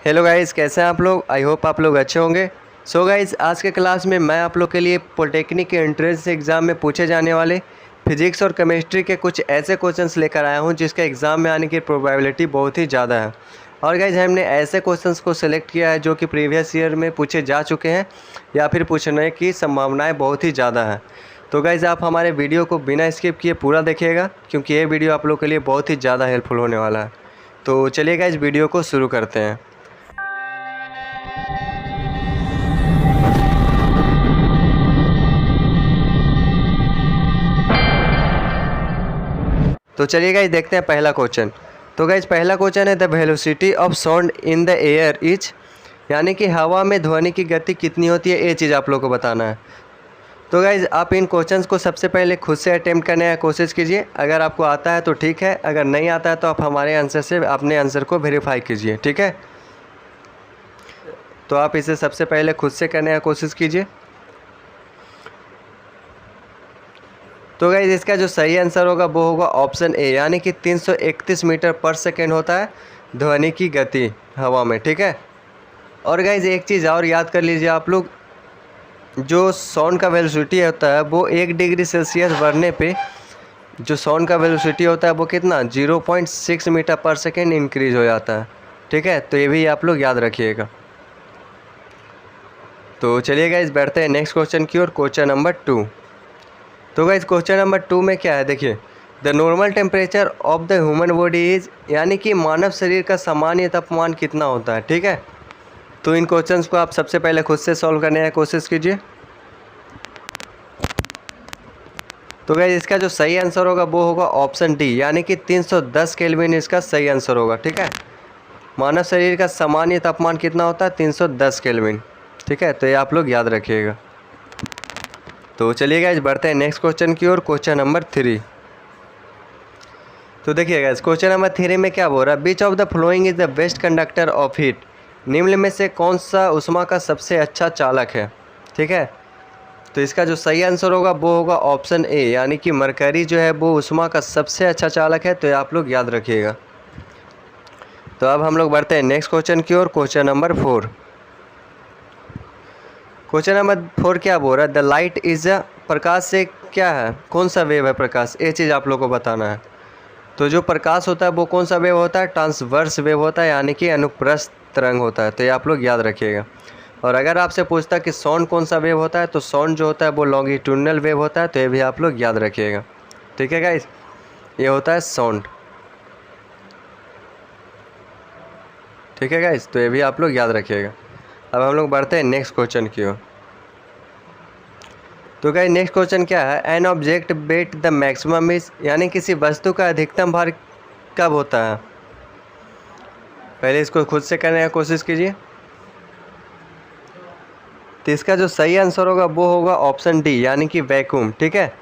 Hello guys, कैसे हैं आप लोग। आई होप आप लोग अच्छे होंगे। सो गाइस, आज के क्लास में मैं आप लोग के लिए पॉलिटेक्निक के एंट्रेंस एग्ज़ाम में पूछे जाने वाले फिजिक्स और केमिस्ट्री के कुछ ऐसे क्वेश्चंस लेकर आया हूं जिसके एग्ज़ाम में आने की प्रोबेबिलिटी बहुत ही ज़्यादा है। और गाइस, हमने ऐसे क्वेश्चंस को सिलेक्ट किया है जो कि प्रीवियस ईयर में पूछे जा चुके हैं या फिर पूछने की संभावनाएँ बहुत ही ज़्यादा है। तो गाइज़, आप हमारे वीडियो को बिना स्किप किए पूरा देखिएगा क्योंकि ये वीडियो आप लोग के लिए बहुत ही ज़्यादा हेल्पफुल होने वाला है। तो चलिए गाइज़, वीडियो को शुरू करते हैं। तो चलिए गाइस, देखते हैं पहला क्वेश्चन। तो गाइस, पहला क्वेश्चन है the velocity of sound in the air is, यानी कि हवा में ध्वनि की गति कितनी होती है, ये चीज़ आप लोगों को बताना है। तो गाइस, आप इन क्वेश्चंस को सबसे पहले खुद से अटेम्प्ट करने की कोशिश कीजिए। अगर आपको आता है तो ठीक है, अगर नहीं आता है तो आप हमारे आंसर से अपने आंसर को वेरीफाई कीजिए, ठीक है। तो आप इसे सबसे पहले खुद से करने की कोशिश कीजिए। तो गाइस, इसका जो सही आंसर होगा वो होगा ऑप्शन ए, यानी कि 331 मीटर पर सेकेंड होता है ध्वनि की गति हवा में, ठीक है। और गाइस, एक चीज़ और याद कर लीजिए आप लोग, जो साउंड का वेलोसिटी होता है वो 1 डिग्री सेल्सियस बढ़ने पे जो साउंड का वेलोसिटी होता है वो कितना 0.6 मीटर पर सेकेंड इंक्रीज हो जाता है, ठीक है। तो ये भी आप लोग याद रखिएगा। तो चलिए गाइस, बैठते हैं नेक्स्ट क्वेश्चन की ओर, क्वेश्चन नंबर 2। तो गाइस, क्वेश्चन नंबर 2 में क्या है, देखिए the normal temperature of the human body is, यानी कि मानव शरीर का सामान्य तापमान कितना होता है, ठीक है। तो इन क्वेश्चंस को आप सबसे पहले खुद से सॉल्व करने की कोशिश कीजिए। तो गाइस, इसका जो सही आंसर होगा वो होगा ऑप्शन डी, यानी कि 310 केल्विन इसका सही आंसर होगा, ठीक है। मानव शरीर का सामान्य तापमान कितना होता है 310 केल्विन, ठीक है। तो ये आप लोग याद रखिएगा। तो चलिए गाइस, बढ़ते हैं नेक्स्ट क्वेश्चन की ओर, क्वेश्चन नंबर 3। तो देखिए गाइस, क्वेश्चन नंबर 3 में क्या बोल रहा है, which of the following is the best conductor of heat, निम्न में से कौन सा उष्मा का सबसे अच्छा चालक है, ठीक है। तो इसका जो सही आंसर होगा वो होगा ऑप्शन ए, यानी कि मरकरी जो है वो उष्मा का सबसे अच्छा चालक है। तो ये आप लोग याद रखिएगा। तो अब हम लोग बढ़ते हैं नेक्स्ट क्वेश्चन की ओर, क्वेश्चन नंबर 4। क्वेश्चन नंबर 4 क्या बोल रहा है, द लाइट इज अ, प्रकाश से क्या है, कौन सा वेव है प्रकाश, ये चीज़ आप लोग को बताना है। तो जो प्रकाश होता है वो कौन सा वेव होता है, ट्रांसवर्स वेव होता है, यानी कि अनुप्रस्थ तरंग होता है। तो ये आप लोग याद रखिएगा। और अगर आपसे पूछता कि साउंड कौन सा वेव होता है, तो साउंड जो होता है वो लॉन्गिट्यूडनल वेव होता है। तो ये भी आप लोग याद रखिएगा, ठीक है गाइस। ये होता है साउंड, ठीक है गाइस। तो ये भी आप लोग याद रखिएगा। अब हम लोग बढ़ते हैं नेक्स्ट क्वेश्चन की ओर। तो गाइस, नेक्स्ट क्वेश्चन क्या है, an object wait the maximum is, यानी किसी वस्तु का अधिकतम भार कब होता है। पहले इसको खुद से करने की कोशिश कीजिए। तो इसका जो सही आंसर होगा वो होगा ऑप्शन डी, यानी कि वैक्यूम, ठीक है।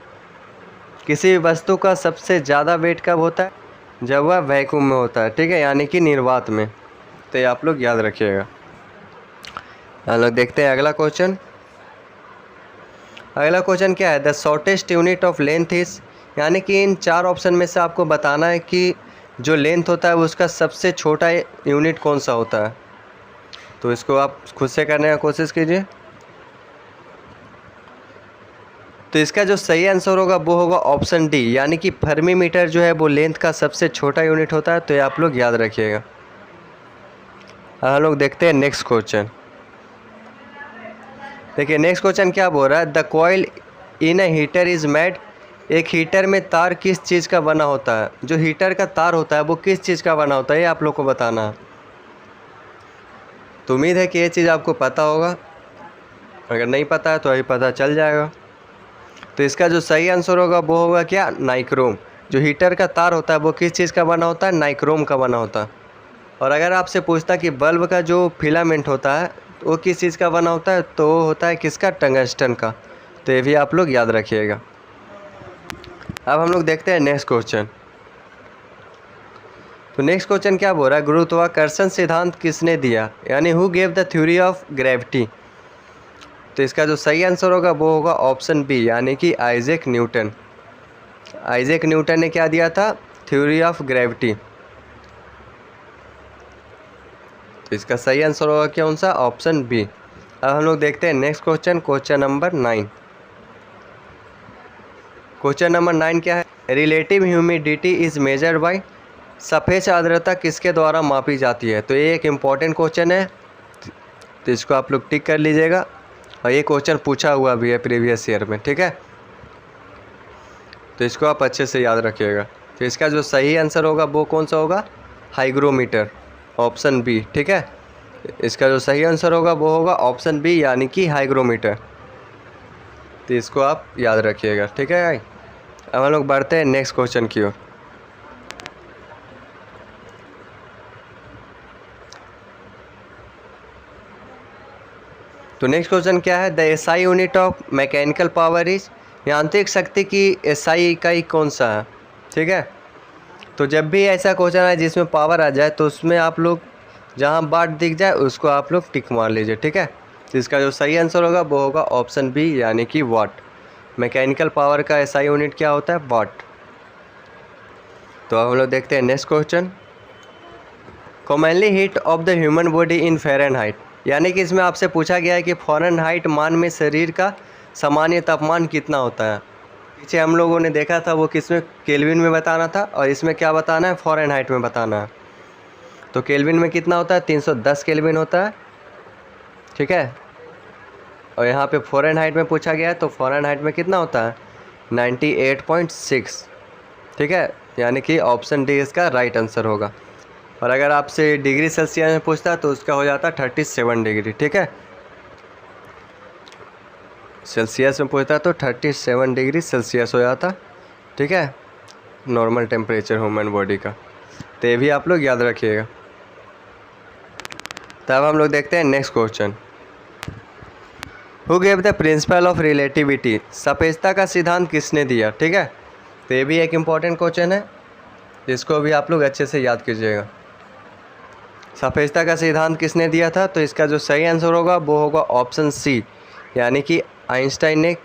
किसी भी वस्तु का सबसे ज़्यादा वेट कब होता है, जब वह वैक्यूम में होता है, ठीक है, यानी कि निर्वात में। तो ये आप लोग याद रखिएगा। हम लोग देखते हैं अगला क्वेश्चन। अगला क्वेश्चन क्या है, the shortest unit of length is, यानी कि इन 4 ऑप्शन में से आपको बताना है कि जो लेंथ होता है उसका सबसे छोटा यूनिट कौन सा होता है। तो इसको आप खुद से करने की कोशिश कीजिए। तो इसका जो सही आंसर होगा वो होगा ऑप्शन डी, यानी कि फर्मी मीटर जो है वो लेंथ का सबसे छोटा यूनिट होता है। तो ये आप लोग याद रखिएगा। हम लोग देखते हैं नेक्स्ट क्वेश्चन। देखिए, नेक्स्ट क्वेश्चन क्या बोल रहा है, the coil in a heater is made, एक हीटर में तार किस चीज़ का बना होता है, जो हीटर का तार होता है वो किस चीज़ का बना होता है, ये आप लोग को बताना है। तो उम्मीद है कि ये चीज़ आपको पता होगा, अगर नहीं पता है तो अभी पता चल जाएगा। तो इसका जो सही आंसर होगा वो होगा क्या, नाइक्रोम। जो हीटर का तार होता है वो किस चीज़ का बना होता है, नाइक्रोम का बना होता है। और अगर आपसे पूछता कि बल्ब का जो फिलामेंट होता है वो किस चीज़ का बना होता है, तो होता है किसका, टंगस्टन का। तो ये भी आप लोग याद रखिएगा। अब हम लोग देखते हैं नेक्स्ट क्वेश्चन। तो नेक्स्ट क्वेश्चन क्या बोल रहा है, गुरुत्वाकर्षण सिद्धांत किसने दिया, यानी who gave the theory of gravity. तो इसका जो सही आंसर होगा वो होगा ऑप्शन बी, यानी कि आइजैक न्यूटन। आइजैक न्यूटन ने क्या दिया था, थ्योरी ऑफ ग्रेविटी। तो इसका सही आंसर होगा कौन सा, ऑप्शन बी। अब हम लोग देखते हैं next question, question number 9। Question number 9 क्या है, relative humidity is measured bye, सापेक्ष आर्द्रता किसके द्वारा मापी जाती है। तो ये एक इम्पॉर्टेंट क्वेश्चन है, तो इसको आप लोग टिक कर लीजिएगा, और ये क्वेश्चन पूछा हुआ भी है प्रीवियस ईयर में, ठीक है, तो इसको आप अच्छे से याद रखिएगा। तो इसका जो सही आंसर होगा वो कौन सा होगा, हाइग्रोमीटर, ऑप्शन बी, ठीक है। इसका जो सही आंसर होगा वो होगा ऑप्शन बी, यानी कि हाइग्रोमीटर। तो इसको आप याद रखिएगा, ठीक है भाई। अब हम लोग बढ़ते हैं नेक्स्ट क्वेश्चन की ओर। तो नेक्स्ट क्वेश्चन क्या है, the SI unit of mechanical power is, यांत्रिक शक्ति की एसआई इकाई कौन सा है, ठीक है। तो जब भी ऐसा क्वेश्चन है जिसमें पावर आ जाए तो उसमें आप लोग जहां वाट दिख जाए उसको आप लोग टिक मार लीजिए, ठीक है। तो इसका जो सही आंसर होगा वो होगा ऑप्शन बी, यानी कि वाट। मैकेनिकल पावर का एसआई यूनिट क्या होता है, वाट। तो अब हम लोग देखते हैं next question, commonly heat of the human body in Fahrenheit, यानी कि इसमें आपसे पूछा गया है कि फ़ारेनहाइट मान में शरीर का सामान्य तापमान कितना होता है। पीछे हम लोगों ने देखा था वो किस में, केल्विन में बताना था, और इसमें क्या बताना है, फ़ारेनहाइट में बताना है। तो केल्विन में कितना होता है, 310 केल्विन होता है, ठीक है। और यहाँ पे फ़ारेनहाइट में पूछा गया है, तो फ़ारेनहाइट में कितना होता है, 98.6, ठीक है, यानी कि ऑप्शन डी इसका राइट आंसर होगा। और अगर आपसे डिग्री सेल्सियस में पूछता है तो उसका हो जाता है 37 डिग्री, ठीक है। सेल्सियस में पूछता है तो 37 डिग्री सेल्सियस हो जाता, ठीक है, नॉर्मल टेम्परेचर ह्यूमन बॉडी का। तो ये भी आप लोग याद रखिएगा। तब हम लोग देखते हैं next question, who gave the principle of relativity, सापेक्षता का सिद्धांत किसने दिया, ठीक है। तो ये भी एक इम्पॉर्टेंट क्वेश्चन है, जिसको भी आप लोग अच्छे से याद कीजिएगा। सापेक्षता का सिद्धांत किसने दिया था, तो इसका जो सही आंसर होगा वो होगा ऑप्शन सी, यानी कि आइंस्टाइन ने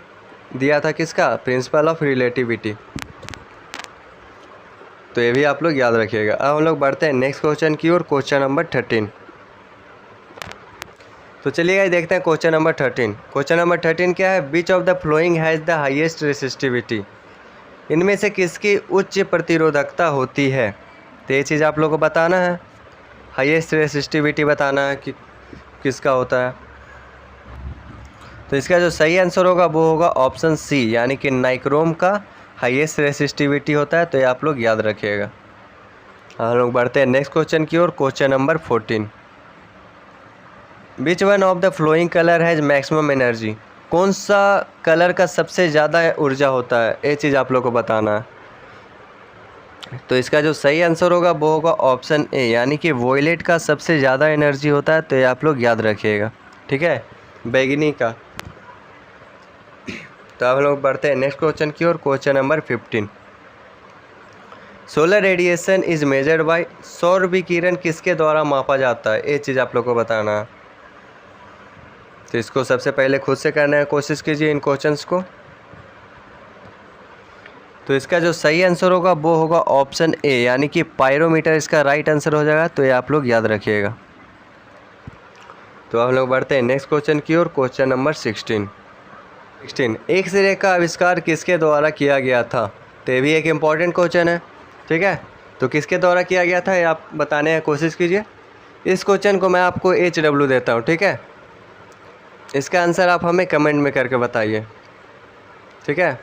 दिया था, किसका, प्रिंसिपल ऑफ रिलेटिविटी। तो ये भी आप लोग याद रखिएगा। अब हम लोग बढ़ते हैं नेक्स्ट क्वेश्चन की ओर, क्वेश्चन नंबर 13। तो चलिए गाइस देखते हैं क्वेश्चन नंबर 13। क्वेश्चन नंबर 13 क्या है, which of the flowing has the highest resistivity, इनमें से किसकी उच्च प्रतिरोधकता होती है। तो ये चीज़ आप लोगों को बताना है, हाईएस्ट रेसिस्टिविटी बताना है कि किसका होता है। तो इसका जो सही आंसर होगा वो होगा ऑप्शन सी, यानी कि नाइक्रोम का हाईएस्ट रेसिस्टिविटी होता है। तो ये आप लोग याद रखिएगा। हम लोग बढ़ते हैं नेक्स्ट क्वेश्चन की ओर, question number 14। Which one of the following colour has maximum energy, कौन सा कलर का सबसे ज़्यादा ऊर्जा होता है, ये चीज़ आप लोग को बताना है। तो इसका जो सही आंसर होगा वो होगा ऑप्शन ए, यानी कि वॉयलेट का सबसे ज़्यादा एनर्जी होता है। तो ये आप लोग याद रखिएगा, ठीक है, बैगनी का। तो अब हम लोग बढ़ते हैं नेक्स्ट क्वेश्चन की ओर, question number 15। Solar radiation is measured by, सौर विकिरण किसके द्वारा मापा जाता है, ये चीज़ आप लोग को बताना है। तो इसको सबसे पहले खुद से करने की कोशिश कीजिए इन क्वेश्चंस को। तो इसका जो सही आंसर होगा वो होगा ऑप्शन ए, यानी कि पायरोमीटर इसका राइट आंसर हो जाएगा। तो ये आप लोग याद रखिएगा। तो हम लोग बढ़ते हैं नेक्स्ट क्वेश्चन की ओर, क्वेश्चन नंबर 16। एक्स-रे का आविष्कार किसके द्वारा किया गया था। तो ये भी एक इम्पॉर्टेंट क्वेश्चन है, ठीक है। तो किसके द्वारा किया गया था ये आप बताने की कोशिश कीजिए। इस क्वेश्चन को मैं आपको HW देता हूँ, ठीक है। इसका आंसर आप हमें कमेंट में करके बताइए, ठीक है।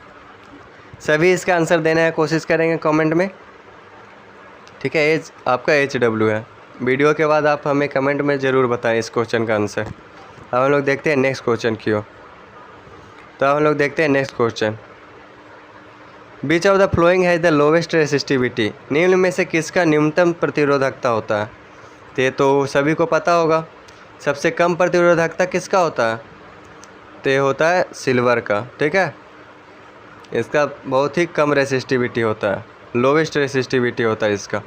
सभी इसका आंसर देने की कोशिश करेंगे कमेंट में, ठीक है। आपका HW है। वीडियो के बाद आप हमें कमेंट में ज़रूर बताएं इस क्वेश्चन का आंसर। अब हम लोग देखते हैं नेक्स्ट क्वेश्चन की ओर। तो अब हम लोग देखते हैं next question, beach of the flowing has the lowest resistivity, निम्न में से किसका न्यूनतम प्रतिरोधकता होता है। तो ये तो सभी को पता होगा। सबसे कम प्रतिरोधकता किसका होता है, तो ये होता है सिल्वर का, ठीक है। इसका बहुत ही कम रेसिस्टिविटी होता है, लोवेस्ट रेसिस्टिविटी होता है इसका।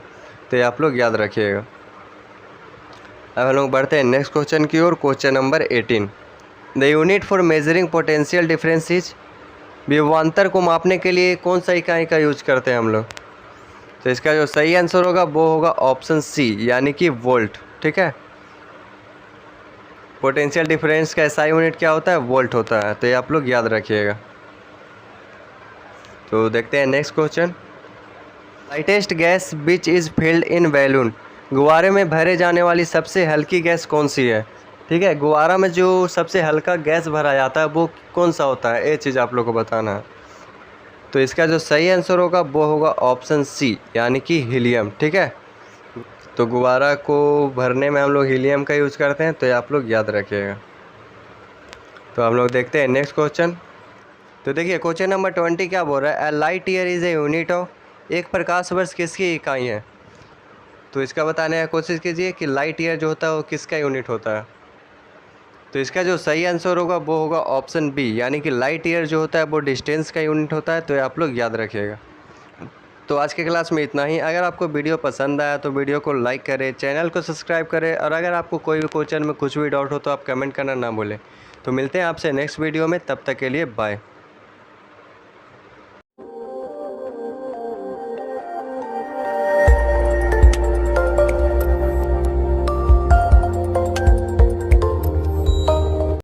तो ये आप लोग याद रखिएगा। अब हम लोग बढ़ते हैं नेक्स्ट क्वेश्चन की ओर, question number 18। The unit for measuring potential difference is, विभवांतर को मापने के लिए कौन सा इकाई का यूज करते हैं हम लोग। तो इसका जो सही आंसर होगा वो होगा ऑप्शन सी, यानी कि वोल्ट, ठीक है। पोटेंशियल डिफरेंस का एसआई यूनिट क्या होता है? वोल्ट होता है। तो ये आप लोग याद रखिएगा। तो देखते हैं next question. Lightest gas which is filled in balloon. गुब्बारे में भरे जाने वाली सबसे हल्की गैस कौन सी है? ठीक है, गुब्बारा में जो सबसे हल्का गैस भरा जाता है वो कौन सा होता है? ये चीज़ आप लोग को बताना है। तो इसका जो सही आंसर होगा वो होगा ऑप्शन सी, यानी कि हीलियम। ठीक है, तो गुब्बारा को भरने में हम लोग हीलियम का यूज़ करते हैं, तो ये आप लोग याद रखिएगा। तो हम लोग देखते हैं नेक्स्ट क्वेश्चन। तो देखिए क्वेश्चन नंबर 20 क्या बोल रहा है? A light year is a unit of. एक प्रकाश वर्ष किसकी इकाई है? तो इसका बताने की कोशिश कीजिए कि लाइट ईयर जो होता है वो किसका यूनिट होता है। तो इसका जो सही आंसर होगा वो होगा ऑप्शन बी, यानी कि लाइट ईयर जो होता है वो डिस्टेंस का यूनिट होता है। तो ये आप लोग याद रखिएगा। तो आज के क्लास में इतना ही। अगर आपको वीडियो पसंद आया तो वीडियो को लाइक करें, चैनल को सब्सक्राइब करें, और अगर आपको कोई भी क्वेश्चन में कुछ भी डाउट हो तो आप कमेंट करना ना भूलें। तो मिलते हैं आपसे नेक्स्ट वीडियो में, तब तक के लिए बाय।